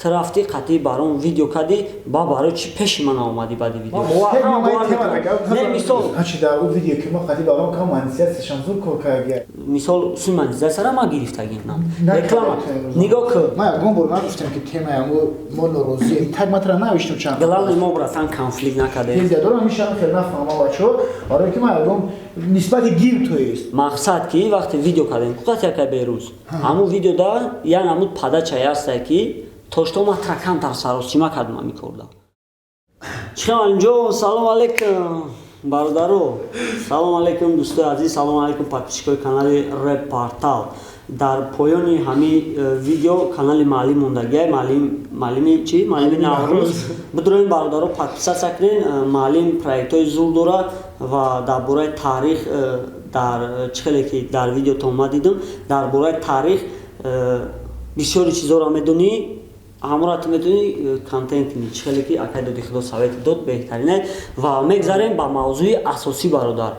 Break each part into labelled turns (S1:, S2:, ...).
S1: рафти қатӣ баром видео кади ба барои чи пеши ман омадӣ баъди видео мисол суи монетизатсияра ма гирифтагим реклама нигоҳ кӯ главное мо бирасан конфликт накардем мақсад ки вақте видео кардем кӯқат яка берӯз ҳамун видеода яъне ҳамун падачае ҳасте ки то што ма тракантар саросима кардам ҳами корда чихам алимҷон салом алейкум бародаро салом алейкум дӯстои азиз салом алейкум подписчикои канали Репортал дар поёни ҳамин видео канали Маълим Мондагия маълими чи маълими Наврӯз бидуроин бародаро подписатсия кунед маълим проектҳои зур дора ва дар бораи таърих дар чӣ хеле ки дар видеото ма дидам дар бораи таърих бисёри чизоро медонӣ ҳаморо ту метавонӣ контент кунӣ чӣ хеле ки акай доди худо совети дод беҳтарин ва мегзарем ба мавзӯи асосӣ бародар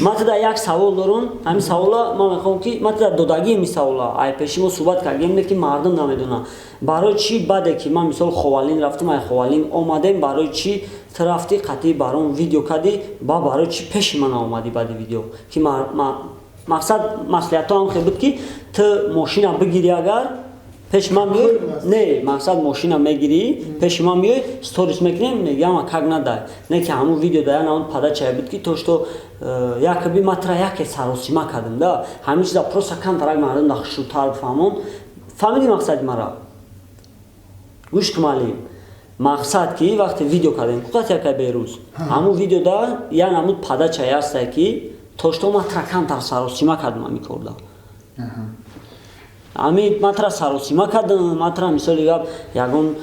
S1: ман туда як савол дорам ҳамин савола ман мехоҳам ки ман туда додагӣ ҳамин савола ай пеши мо суҳбат кардем ки мардум намедонанд барои чӣ баде ки ман мисол ховалин рафтам ай ховалин омадем барои чӣ ту рафти қатӣ баром видео кади ба барои чӣ пеши ман омадӣ баъди видео ки мақсад маслиҳатҳо ҳам хел буд ки ту мошина бигирӣ агар пеши ман биёй не мақсад мошина мегирӣ пеши ман биёй сторис мекунем мегӯям как надай не ки ҳамун видеода яъне ҳамун падачае буд ки то што якоби ман тра яке саросима кардам да ҳамин чиза просто камтарак мардум да хушрӯтар бифаҳмон фаҳмидӣ мақсади маро гӯш кун маълим мақсад ки вақте видео кардем кӯқат якай берӯз ҳамун видеода яъне ҳамун падачае ҳасте ки то што ман тра камтар саросима кардам ҳамин корда ами матра саросима кардам матра мисоли ягон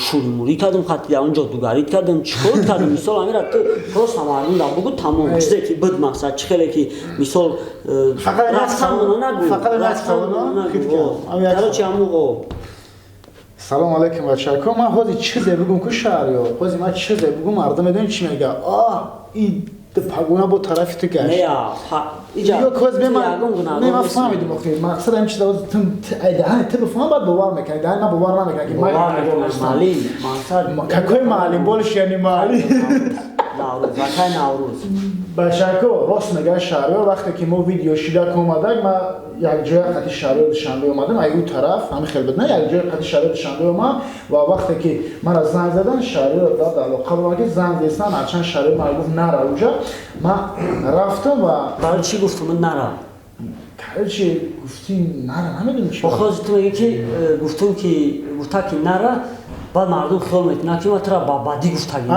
S1: шурмурӣ кардам хати ягон ҷодугарӣ кардам чикор кардам мисол амира ту просто мардум да бугу тамом чизе ки буд мақсад чӣ хеле ки мисол короче ҳамуо
S2: салом алейкум бачако ман ҳози чизе бугум ку шаҳриё ҳози ман чизе бугум мардум медонӣ чӣ мега пагона бо тарафи ту гашт ман фаҳмидим мақсад ҳамин чиза ту бифаҳм баъд бовар мекунӣ даҳани ман бовар намекунам какой маълим болиш яъни маълим башако рост мегӯяд шаҳриёр вақте ки мо видео шидак омадак ман якҷоя қати шаҳриёр душанбе омадам ай ӯ тараф ҳамин хел буд на якҷоя қати шаҳриёр душанбе омадам ва вақте ки мара занг задан шаҳриёр дад алоқа буда ки занг зестан ҳарчанд шаҳриёр мара гуфт нара уҷа ман рафтам ва
S1: барои чӣ гуфтам нара
S2: короче гуфти нара намедонам чӣ
S1: охози ту меги ки гуфтам ки гуфта ки нара баъд мардум хиёл метунад ки ма тура ба бадӣ гуфтагим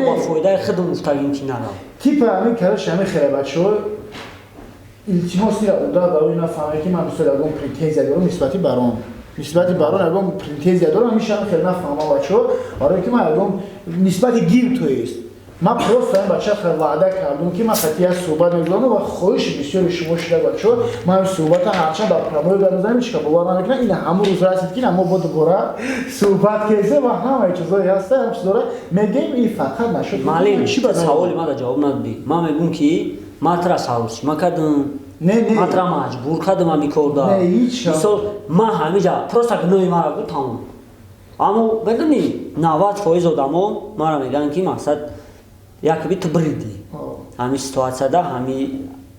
S1: ба фоидаи худам гуфтагим ки нара
S2: типа ҳамин короче ҳамин хеле бачаҳо илтимос нида барои нафаҳме ки ман мисол ягон претензия дорам нисбати барон ягон претензия дорам ҳамишаам хеле нафаҳма бачаҳо барое ки ман ягон нисбати гир тоест ман просто ҳамин бачаҳо хеле ваъда кардам ки ман қати як суҳбат мегузаронам ва хоҳиши бисёри шумо шуда бачаҳо ман ин суҳбата ҳарчанд ба промои барозанем чика бовар намекунам ин ҳамун рӯз расид ки мо бо дубора суҳбат кезем ва ҳамаи чизҳои ҳаста ҳам чизҳоро мегӯем ин фақат нашуд
S1: маълим саволи мада ҷавоб надодӣ ман мегӯм ки ман тра саросима кардам ман тра маҷбур кардам ҳамин корда мисол ман ҳамиҷа просто гуноҳи мара буд тамом аммо медонӣ 90% одамо мара мегӯянд ки мақсад якоби ту биридӣ ҳамин ситуатсияда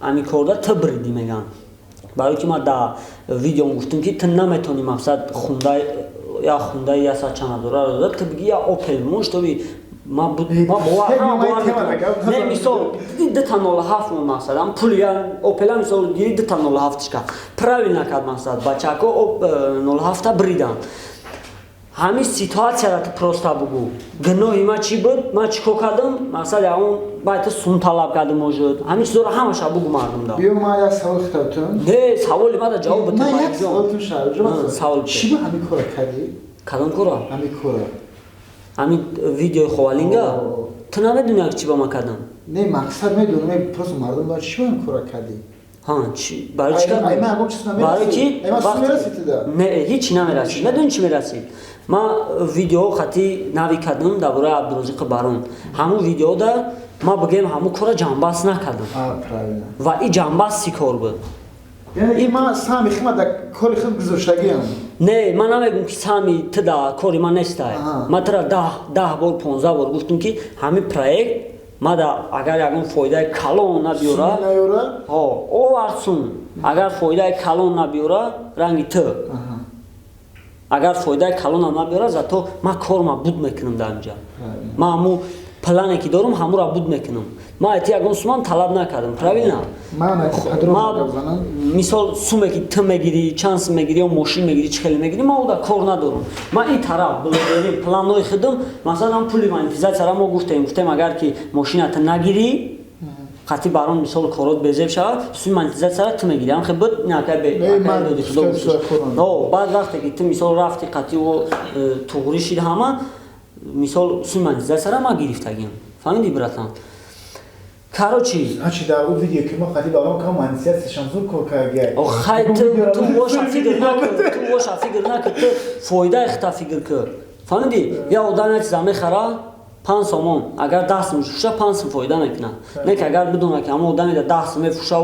S1: ҳамин корда ту биридӣ мегӯянд барое ки ман дар видеом гуфтам ки ту наметавонӣ мақсад хундаи 100 ҳазораро дода ту биги я опел моштоби мисол 207 мақсад ам пули опела мисол гири 207 чика правил накард мақсад бачако 07 бридан ҳамин ситуатсияра ту просто бугу гуноҳи ман чӣ буд ман чӣ кор кардам мақсад ягон байта сум талаб кардам можуд ҳамин чизоро ҳамаша бугу мардумда
S2: биё ман як савол хитабтум
S1: не саволи мада ҷавоб бад
S2: ман як саволтум шаҳриёр чӣ ба ҳамин кора кардӣ
S1: кадом кора
S2: ҳамин кора
S1: ҳамин видеои ховалинга ту намедонӣ як чӣ ба ман кардам
S2: не мақсад медонам просто мардум ба чӣ ба ҳамин кора кардӣ
S1: барои чӣ кардам барои ки не ҳичи намерасид медонӣ чӣ мерасид ман видео хати нави кардам дар бораи Абдурозиқи Барон ҳамун видеода ман бигӯем ҳамун кора ҷанбаҳс накардам ва ин ҷанбаҳси кор буд
S2: яъне ман сами хима дар кори худ гузоштагиам
S1: نه من نمیگم که سامی تدا کاری من نستای من ترا 10 بار 15 بار گفتم که همین پروژه ما دا اگر یکم فایده کلان نبیاره او ارسون اگر فایده کلان نبیاره رنگی تو اگر فایده کلان نبیاره زاتو ما کار ما بود میکنم در اینجا ما همو پلانی که دارم همو را بود میکنم ما ایتی یکم سوم طلب نکردم правильно ما مثال سومه که تو میگیری چانس میگیری یا ماشین میگیری چخیلی میگیری ما اودا کار ندارم ما این طرف بلدری پلانای خودم مثلا پولی من انتظار سر ما گفتم اگر که ماشینت نگیری خاطی برام مثال کارات بزرگ شود سوی منتظر سر تو میگیری هم خب نکه به دادی خدا بعد وقتی که تو مثال رفتی خاطی و توغری شید همه مثال سوی منتظر سر ما گرفتگیم فهمیدی براتان короче
S2: значи дар у видео ки мо хати баром кам мансиятшон зур кор кардия
S1: охай ту боша фикр накун ту фоидаи хата фикр кун фаҳмиди я одаме чиза мехара 5 сомон агар 10 сом фуша 5 сом фоида мекунад не ки агар бидона ки ҳама одаме 10 сом мефуша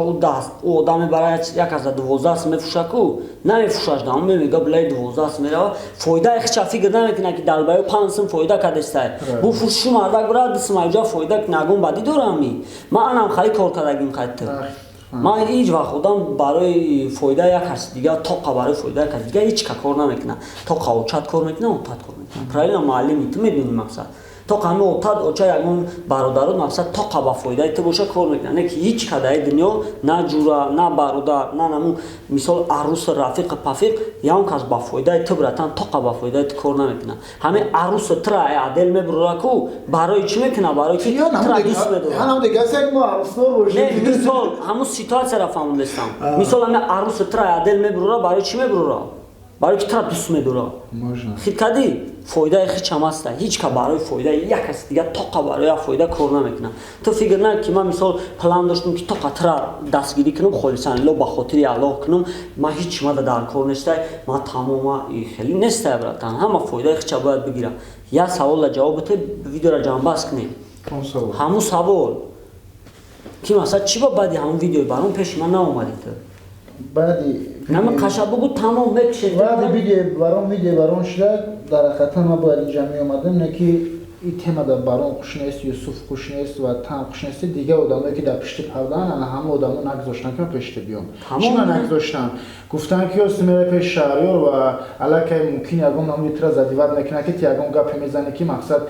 S1: у одаме барои як аз 12 сом мефуша ку намефушаш дам мемега билаи 12 сом мерава фоидаи хича фикр намекунад ки дар баё 5 сом фоида кардестай бу фуршу марда гура дисмаҷа фоида нагон бади дорами ма анам хали кор кардагим қайтта ма ҳеҷ вақт одам барои фоидаи як каси дигар тоқа барои фоидаи каси дигар ҳеҷ кор намекунад тоқа очат кор мекунад отат кор мекунад правилно муаллими ту медони мақсад то ҳами отад оча ягон бародарот мақсад тоқа ба фоидаи ту боша кор мекунад не ки ҳеҷ кадаи дунё на ҷура на бародар на наму мисол арус рафиқ пафиқ ягон кас ба фоидаи ту братан тоқа ба фоидаи ту кор намекунад ҳами арус тура адел мебурора ку барои чӣ мекунад барои ки тура дӯст медорад мисол ҳамун ситуатсияро фаҳмондестам мисол ҳами арус тура адел мебурора барои чӣ мебурора барои ки тура дӯст медорад хикади фоидаи хичам аста ҳеҷ ка барои фоидаи як каси дигар тоқа барои як фоида кор намекунад ту фикр накун ки ман мисол план доштам ки тоқа тура дастгирӣ кунам холисан ло ба хотири аллоҳ кунам ман ҳеҷ мада дар кор нестай ман тамома хеле нестай братан ҳама фоидаи хича бояд бигирам як савола ҷавоб бите видеоро ҷамъбаст кунем ҳамун савол ки масалан чӣ ба баъди ҳамун видеои баром пеши ман наомади ту
S2: баъди
S1: нама қаша бугу тамом мекушед
S2: баъди видео баром шуда дар ҳақиқатан ман бояд инҷа меомадам не ки ин тема дар баром хуш нест юсуф хуш нест ва там хуш нест дигар одамое ки дар пишти павдаан ана ҳама одамо нагузоштан ки ман пешти биём чӣ ман нагузоштам гуфтан ки ёсти мере пеши шаҳрёр ва аллакай мумкин ягон намуди тура задиват мекунад ки ту ягон гапе мезанӣ ки мақсад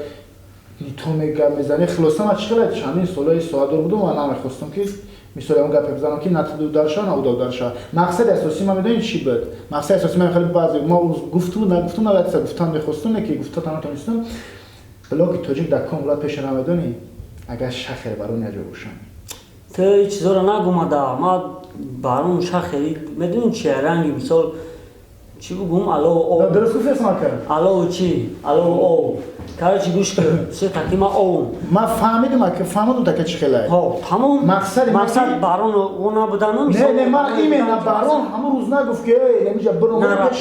S2: то мегап мезанӣ хулоса ман чӣ қадар чандин солаи соатдор будам ва намехостам ки мисол ягон гапе бизанам ки на ту дар шава на ӯ дар шава мақсади асосӣ ман медонӣ чӣ буд мақсади асосӣ ман хеле баъзе мо гуфту нагуфтум наваиса гуфтан мехостум не ки гуфтата натонистум блоги тоҷик дар ком вулад пеша намедонӣ агар шахер барои наҷо бошам
S1: ту ин чизоро нагумада ма баром шахери медонӣ чия ранги мисол чӣ бугум алоу о
S2: дуруст гуфтесам кардам
S1: алоу чӣ алоу о короче гӯш кун се таки ма овум
S2: ман фаҳмидам ки фаҳмидам таки чӣ хелай
S1: тамом мақсад барон о набудану
S2: не ман имена барон ҳамун рӯз нагуфт ки намиҷа биро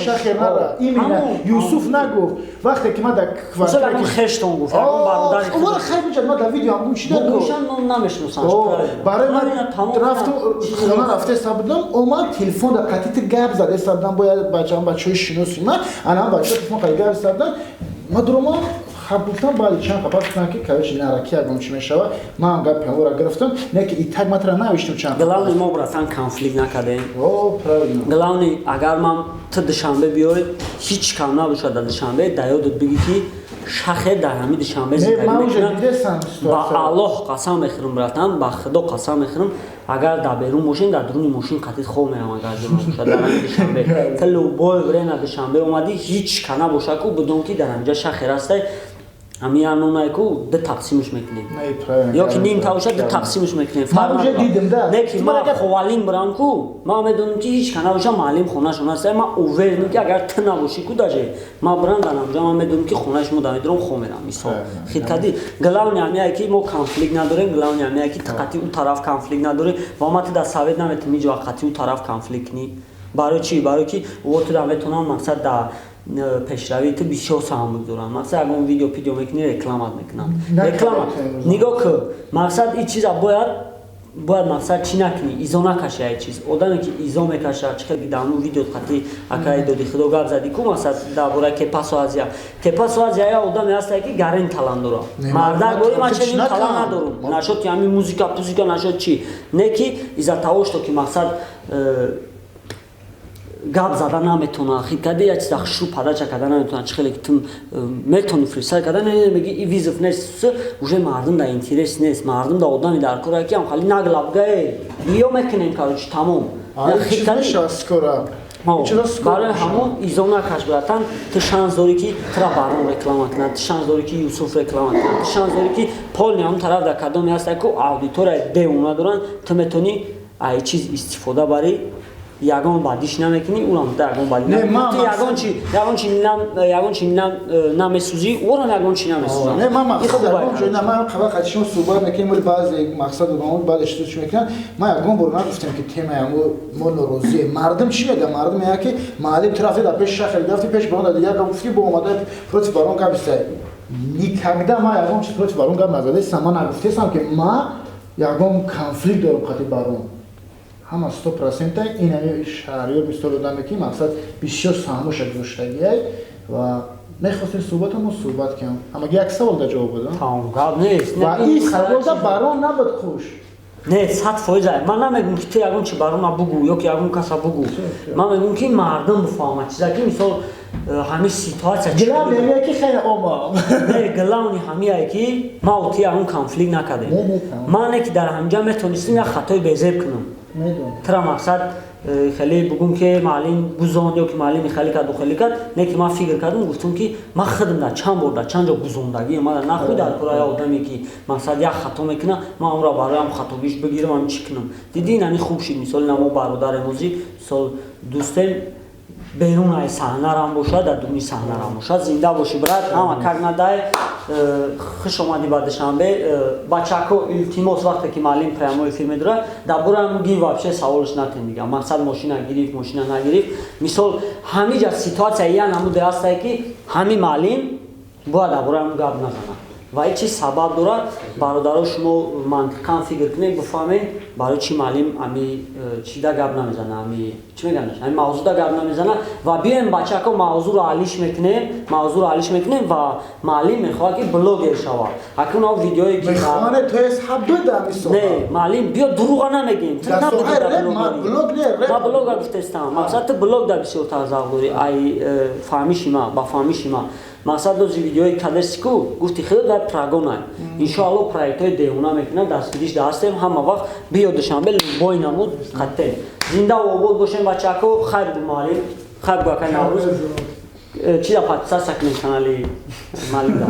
S2: шахер нара имена юсуф нагуфт вақте ки ман дар
S1: квартира хештон гуфт ягон бародари
S2: омара хай биҷад ман дар видео ҳамун чида
S1: гӯшан намешнусам
S2: барои ман рафтум хона рафтеста будам омад телефон дар қатити гап задеста будам бояд бачаҳои шиноси ман анам бачаҳо телефон қади гап заста будам ман дуроман гуфтам баъди чанд қапас гуфтам ки короче нараки ягон чӣ мешавад ман гапи ҳамора гирифтам не ки итак ман тара навиштам чанд
S1: главни мо братан конфликт накардем
S2: правильно
S1: главни агар ман ту душанбе биёй ҳеҷ кам набошад дар душанбе дар ёдот биги ки шахер дар ҳамин душанбе зиндагӣ мекунад ба аллоҳ қасам мехӯрам братан ба худо қасам мехӯрам агар дар берун мошин дар дуруни мошин қатид хоб мерам агар бошад дар ҳамин душанбе ту любое время душанбе омадӣ ҳеҷ ка набошад ку бидон ки дар ҳаминҷа шахер ҳастай ҳамин анонае ку ду тақсимш мекунем ё ки нимта бошад ду тақсимш мекунем не ки ман ховалин бурам ку ман медонам ки ҳеҷ ка набошад маълим хонашон ҳастай ман уверенам ки агар ту набошӣ ку даже ман бурам дар ҳамҷа ман медонам ки хонааш мо дамедорам хо мерам мисол хиткади главни ҳамяе ки мо конфликт надорем главни ҳамяе ки ту қати ӯ тараф конфликт надорӣ ва ман ту дар совет наметавонӣ ҳеҷ вақт қати ӯ тараф конфликт кунӣ барои чӣ барои ки ӯ ту наметавонам мақсад дар пешравии ту бисёр саҳм мегузорам мақсад ягон видео мекунӣ рекламат мекунам реклама нигоҳ кун мақсад ин чиза бояд باید مقصد چی نکنی ایزو نکشه ای چیز آدمی که ایزو میکشه چقدر دامو ویدیو خاطی اکای دودی خدا گپ زدی کو مثلا درباره کپاسو ازیا کپاسو ازیا آدمی هست که گارن تالان داره مردا گوری ما چنین تالان ندارم نشد که همین موزیکا نشد چی نه کی ایزا تاوش تو که مقصد گپ زدن نمیتونه خیلی یه چیز خشوب پداچه کردن نمیتونه چخیلی که تون میتونی فریستایل کردن میگی این ویزوف نیست уже مردم در اینترس نیست مردم در آدمی در کاره که هم خالی نگلاب گه لیو میکنیم کارش تمام
S2: خیلی شاسکورا
S1: برای همون ایزونا کش براتن تو شانس داری که ترا بارون رکلام کنن تو شانس داری که یوسف رکلام کنن تو شانس داری که پول نیام طرف در کدومی هست که اودیتور ده اونا دارن تو میتونی ای چیز استفاده بری یگان بعدیش نمیکنی اونم یگان بعدی یگان چی نمیسوزی اونم یگان چی نمیسوزی
S2: نه من خود یگان چی نه من خبر خدشون صحبت میکنیم ولی بعضی مقصد اون بعد اشتراک میکنن ما یگان برو نگفتم که تیم ما نوروزی مردم چی میگه مردم میگه که معلم طرفی در پیش شهر گرفتی پیش برون دیگه گفتی با اومده پروت بارون کابسته نیکگدا ما یگان چی پروت بارون گام نزده سامان نگفتم که ما یگان کانفلیکت دارم خاطر بارون همه 100% این همه شهریار بیستار دادم که مقصد بسیار ساموش گذاشتگیه و نخواستیم صحبت کنم اما یک سوال در جواب بدم
S1: تمام نیست
S2: و این سوال در بارون نبود خوش
S1: نه 100% من نمیگم که تو یگان چی بارون بگو یا که یگان کسا بگو من میگم که مردم بفهمه چیزا که مثال همین سیتواسیا
S2: گلام نمیگه که خیلی اوما
S1: نه گلام همیه که ما اوتی اون کانفلیکت نکردیم من که در همجا میتونستم یک خطای بیزیب کنم ترا مقصد خیلی بگم که معلم گوزون یا که معلم خیلی کرد نه که من فکر کردم گفتم که من خودم در چند جا گوزوندگی ما نه خود در کارای آدمی که مقصد یک خطا میکنه ما اون را برایم خطاگیش بگیرم هم چی کنم دیدین یعنی خوب شد مثلا ما برادر موزی سال دوستم بیرون ای صحنه رام باشه در دونی صحنه رام باشه زنده باشی برات اما کارنادای خوش اومدی بعد شنبه بچه‌کو التیموس وقتی که معلم پراموی فیلم داره دبورم گی واپس سوالش نکن میگم مقصد ماشین نگرفت مثال همه جا سیتواسیا یا نموده است که همه معلم باید دبورم گپ نزنه و این چی سبب داره برادرها شما منطقاً فکر کنید بفهمید برای چی معلم امی چی دا گپ نمیزنه امی چی میگن امی موضوع دا گپ نمیزنه و بیایم بچه‌ها موضوع رو حلش میکنیم و معلم میخواد که بلوگر شود اکنون اون ویدیویی که
S2: میخوانه تو حساب بده میسو
S1: نه معلم بیا دروغ نمیگیم تو
S2: بلوگ نه
S1: ما بلوگ گفتم مقصد تو بلوگ دا بسیار تازه داری ای فهمیشی ما با فهمیشی ما مقصد دوزی ویدیوی کلاسیکو گفتی خیلی در پراگونای انشاءالله پرایتای دیونا میکنن دستگیریش دستیم همه وقت بیا دوشنبه بای نمود خطه زنده و آباد باشین بچه‌کو خیر بمالیم خیر باکن نوروز چی دا پاتسا سکنین کانالی معلم دا